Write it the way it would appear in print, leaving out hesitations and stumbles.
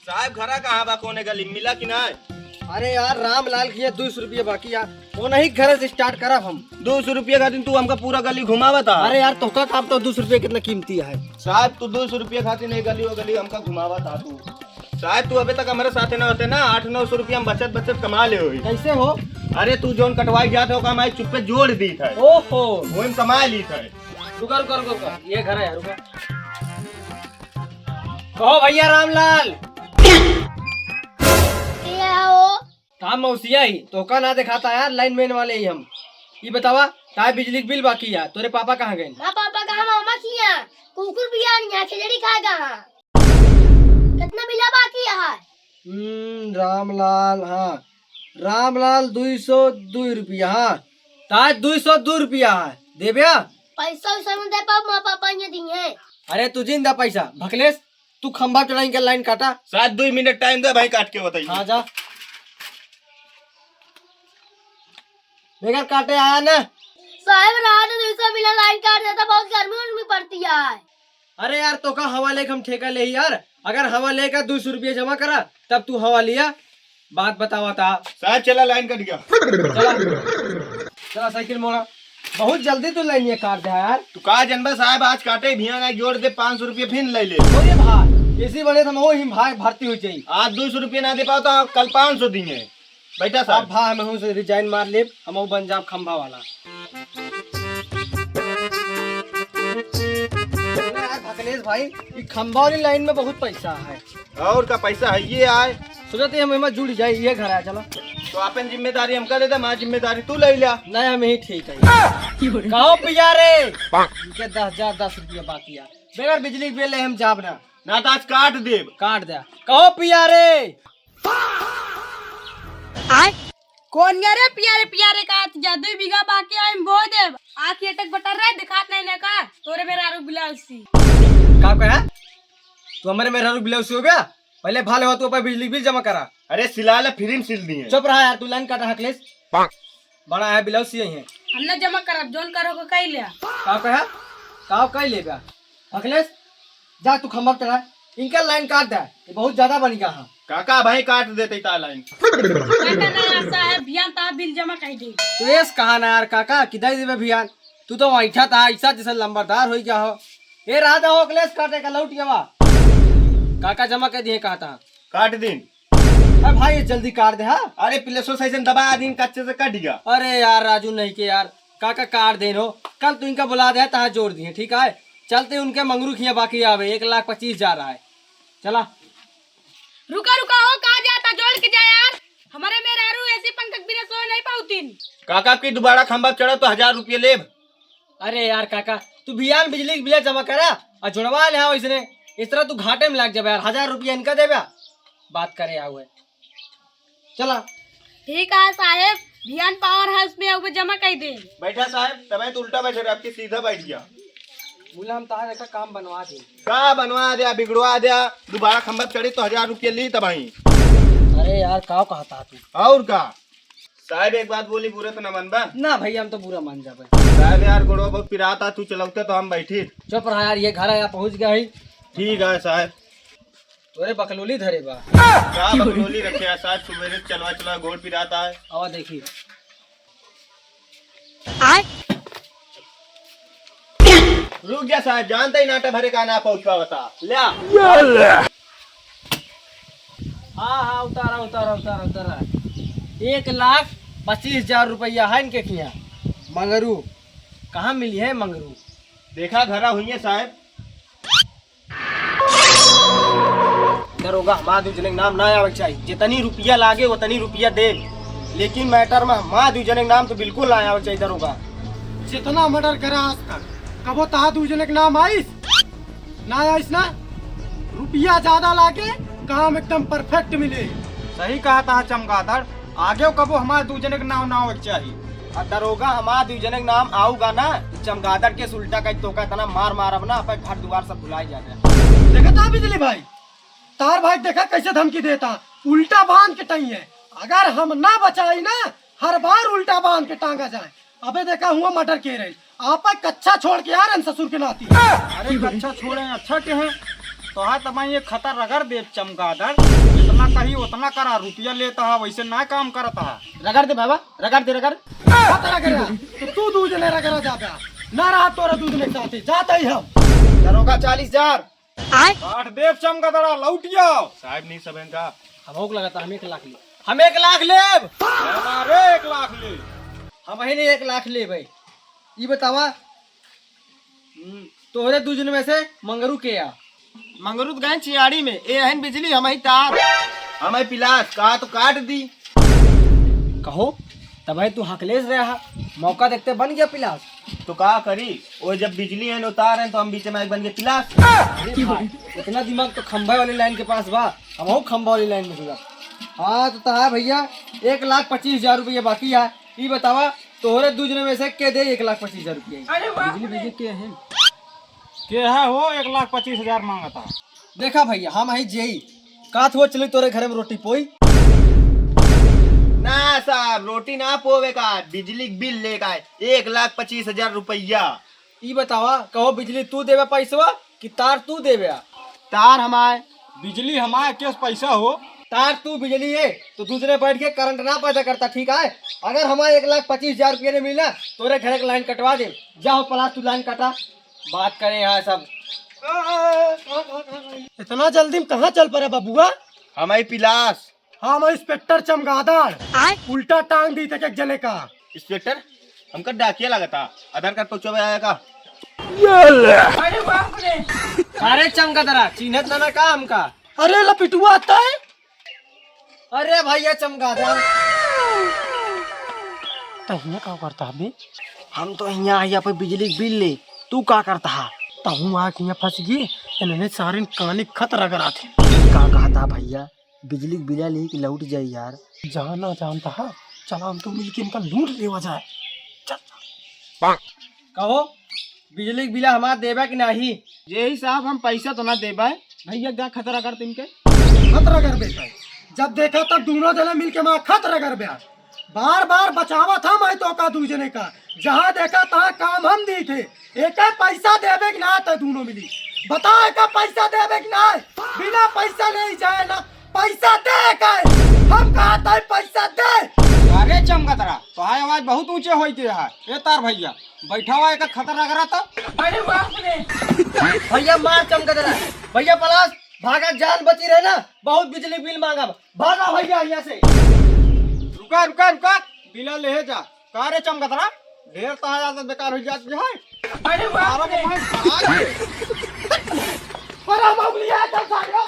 साहब घरा कहाँ बा कोने गली मिला कि नहीं? अरे यार रामलाल की 200 रुपये बाकी यार वो नहीं घर से स्टार्ट करा हम 200 रुपये खातिर तू हमका पूरा गली घुमावा था। अरे यार तो काम तो 200 रुपये कितना कीमती है साहब तू 200 रुपये खातिर नहीं गली वो गली हमका घुमावा था तू। साहब तू अभी तक हमारे साथ ना होते ना 800-900 रुपये हम बचत बचत कमा ले हुई। कैसे हो? अरे तू जोन कटवाई जाते हो हमारी चुप्पे जोड़ दी था। ओहो वो हम कमा ली था। रुका रुका रुका रुका ये घर है रुका। कहो भैया रामलाल काम मौसिया ही तो का ना दिखाता यार लाइन मैन वाले ही हम। ये बतावा ताए बिजली बिल बाकी है तोरे पापा कहाँ गए? ना पापा कहाँ मामा किया कुकुर भी आनी खिचड़ी खाएगा कितना बिला बाकी है? रामलाल हाँ रामलाल 202 रुपया हाँ ताए 202 रुपया है दे भैया पैसा वैसा में दे पाप माँ पापा ये दिए। अरे तू जिंदा पैसा भकलेश तू खंभा चढ़ाई के लाइन काटा। साथ 2 मिनट टाइम दे भाई काट के बताइए। हाँ जा बेगर काटे आया ना साहब रात 200 बिना लाइन काट देता बहुत गर्मी उर्मी पड़ती है। अरे यार तो का हवा लेकर हम ठेका ले यार अगर हवा लेकर 200 रुपये जमा करा तब तू हवा लिया बात बतावा था। साहब चला लाइन कट गया। चला चला साइकिल मोड़ा बहुत जल्दी तू लाइन ये काट दे यार। तू कहा जनबा साहब आज काटे भिया ना जोड़ दे 500 रुपये फिर ले ले। अरे भाई इसी बने तो वो ही भाई भर्ती हुई चाहिए। आज 200 रुपये ना दे पाओ तो कल 500 देंगे बेटा साहब। अब भाई हम से रिजाइन मार ले हम बन जाब खंभा वाला। भकलेश भाई ये खंभा वाली लाइन में बहुत पैसा है। और का पैसा है ये आए सोचते हम जुड़ जाए ये घर है चलो। तो अपन जिम्मेदारी हमका दे दे माँ जिम्मेदारी तू ले लिया। नहीं हमें ही ठीक है। कहो पिया रे इनके 10 रुपया बाकी है बेगर बिजली बिल हम जाब ना तो आज काट दे काट दे। कहो पिया रे कौन रे प्यारे प्यारे का जादू बीघा बाकी हम बो दे आंख अटक बटर रहे दिखात नहीं ने का तोरे मेरा आरू बिलाउसी का कहा तू हमारे मेरा रू ब्लाउज हो गया पहले भाले हो तू ऊपर बिजली बिल जमा करा। अरे सिला ले फिर सिल दिए। चुप रहा यार तू लाइन काटा हकलेश बड़ा है ब्लाउज यही है हमने जमा करब जोन करो को कई लिया का कहा का कह लेगा हकलेश जा तू खंभा चढ़ा इनका लाइन काट दे ये बहुत ज्यादा बन गया। काका भाई काट देते ता लाइन। साहब बियान ता बिल जमा कर दे तो ये कहा ना यार काका किधर देवे भियान तू तो बैठा था ऐसा जैसे लंबरदार हो क्या हो ये राजा हो अखिलेश काटे का लौट गया काका जमा कर दिए कहा था काट दिन। अरे भाई ये जल्दी काट दे। हाँ अरे प्लेसो सही दबा दिन कच्चे से कट गया। अरे यार राजू नहीं के यार काका काट दे नो कल तू इनका बुला दे तहा जोड़ दिए ठीक है चलते उनके मंगरू खिया बाकी आवे 1,25,000 है चला। रुका रुका हो कहा जाता जोड़ के जा यार हमारे मेरे आरू ऐसी पंखक बिना सो नहीं पाउतीन। काका की दोबारा खंभा चढ़ा तो 1000 रुपये ले। अरे यार काका तू भियान बिजली बिल जमा करा और जुड़वा ले इसने इस तरह तू घाटे में लग जाए यार 1000 रुपया इनका देगा बात करे हुए चला। ठीक है साहेब बियान पावर हाउस में अब जमा कर दे। बैठा साहब तब तो उल्टा बैठे आपके सीधा बैठ गया। बोला हम तार का काम बनवा दे का बनवा दिया बिगड़वा दिया दोबारा खंभा चढ़ी तो 1000 रुपये ली तब आई। अरे यार का कहता तू और का साहब एक बात बोली पूरे तो न मनबा ना भाई हम तो पूरा मान जाबे। साहब यार गोड़वा बहुत पिराता तू चलौते तो हम बैठी। चुप रहा यार ये घर आया पहुंच गया ही। ठीक है साहब तोरे बकलोली धरे बा का बकलोली रखे है साहब सुबह चलवा चलवा गोड़ पिराता है। आवा देखी रुक गया साहब जानते ही नाटा भरे का ना पहुंचवा बता लिया। हाँ हाँ उतारा उतारा उतारा उतारा 1,25,000 रुपया है इनके खिया मंगरू कहाँ मिली है मंगरू देखा घरा हुई है साहब। दरोगा हमारा दूजने नाम ना आवे चाहिए जितनी रुपया लागे उतनी रुपया दे लेकिन मैटर में हमारा दूजने नाम तो बिल्कुल ना आवे चाहिए दरोगा। जितना मर्डर करा आज तक कबो तहा दूजने के नाम आइस ना आइस ना रुपया ज्यादा लागे काम एकदम परफेक्ट मिले। सही कहा था चमगादड़ आगे कबो हमारे दूजने के नाम ना हो चाहिए। और दरोगा हमारा दूजने के नाम आऊगा ना चमगादड़ के उल्टा का तो का इतना मार मार अब ना अपन घर द्वार सब भुलाई जाते। देखा था बिजली भाई तार भाई देखा कैसे धमकी देता उल्टा बांध के टांगी है अगर हम ना बचाई ना हर बार उल्टा बांध के टांगा जाए। अबे देखा हुआ मर्डर के रही आप कच्चा छोड़ के यार ससुर के नाती। अरे कच्चा छोड़े अच्छा के हैं तो है तमाई ये खतर रगड़ दे चमगादड़, जितना कही उतना करा, रुपया लेता है वैसे ना काम करता है। रगड़ दे बाबा, रगड़ दे रगड़। हाथ रगड़ा तो तू दूध ले रगड़ा जाता ना रहा तोरा दूध ले साथे जाता ही हम। दरोगा 40,000। काट दे चमगादड़ा, लौटिया। साहब नहीं सब इनका हम लगाता हम 1 लाख ले, हम 1 लाख लेब। अरे 1 लाख ले। हम ही 1 लाख ले भाई। ये बतावा तोहरे दूजन में से मंगरू के आ? मंगरू तो गए चियाड़ी में, ए हन बिजली हम ही तार। हमें पिलास कहा तो काट दी। कहो तब भाई तू हकलेस रहा, मौका देखते बन गया पिलास। तो कहा करी, वो जब बिजली है उतार है तो हम बीच में बन गए पिलास। अरे भाई, इतना दिमाग तो खंभा वाली लाइन के पास बा, हम खंभा वाली लाइन में जुड़ा। हाँ तो है भैया 1,25,000 रुपया बाकी है। ये बतावा तोहरे दूजने में से के दे 1,25,000 रुपया? बिजली बिजली के है के है हो 1,25,000 मांगता। देखा भैया हम आई जेई काथ हो चली तोरे घर में रोटी पोई। ना साहब रोटी ना पोवे का, बिजली बिल लेगा 1,25,000 रुपया। ई बतावा कहो बिजली तू देवे पैसवा कि तार तू देवे? तार हमारे, बिजली हमारे, केस पैसा हो। तार तू बिजली है तो दूसरे बैठ के करंट ना पैदा करता, ठीक है? अगर हमारे 1,25,000 रुपये ने मिला तोरे घर की लाइन कटवा दे। जाओ पलास तू लाइन कटा, बात करें यहाँ सब। इतना जल्दी में कहाँ चल पड़े बबुआ? हमें पिलास। हम इंस्पेक्टर चमगादड़ उल्टा टांग दी थे एक जने का। इंस्पेक्टर हमका डाकिया लगा था, आधार कार्ड पहुंचवा आएगा। अरे चमगादड़ा चिन्हत ना का हमका? अरे लपिटुआ आता है। अरे भैया चमगादड़ तो यहाँ क्या करता है? हम तो यहाँ पे बिजली बिल ले, तू का करता है? तहु आके यहाँ फंस गए, इन्होंने सारे कानी खतरा करा थे। का कहता भैया बिजली बिला ले कि लौट जाए यार। जाना जानता है, चला हम तो मिलके इनका लूट लेवा जाए। कहो बिजली बिला हमारा देवा कि नहीं? यही साहब हम पैसा तो ना दे पाए भैया, क्या खतरा कर तुमके। खतरा कर बेटा, जब देखा तब दोनों जने मिलके वहाँ खतरा कर बेटा। बार बार बचावा था मैं तो का दूजने का, जहाँ देखा तहाँ काम हम दी थे। एक पैसा देवे कि ना तो दोनों मिली, बता एक पैसा देवे कि ना? बिना पैसा नहीं जाए ना, पैसा दे के हम कहा था पैसा दे। अरे चमगादड़ा तो हाय आवाज बहुत ऊंचे होती है। ए तार भैया बैठा हुआ एक खतरा करा था। भैया मार चमगादड़ा, भैया पलाश भागा, जान बची रहे ना, बहुत बिजली बिल मांगा, भागा भैया यहाँ से। रुका रुका रुका, बिला ले जा। का रे चमगादड़ा ढेर तहा बेकार हो जाती है। पर हम लिया था सारा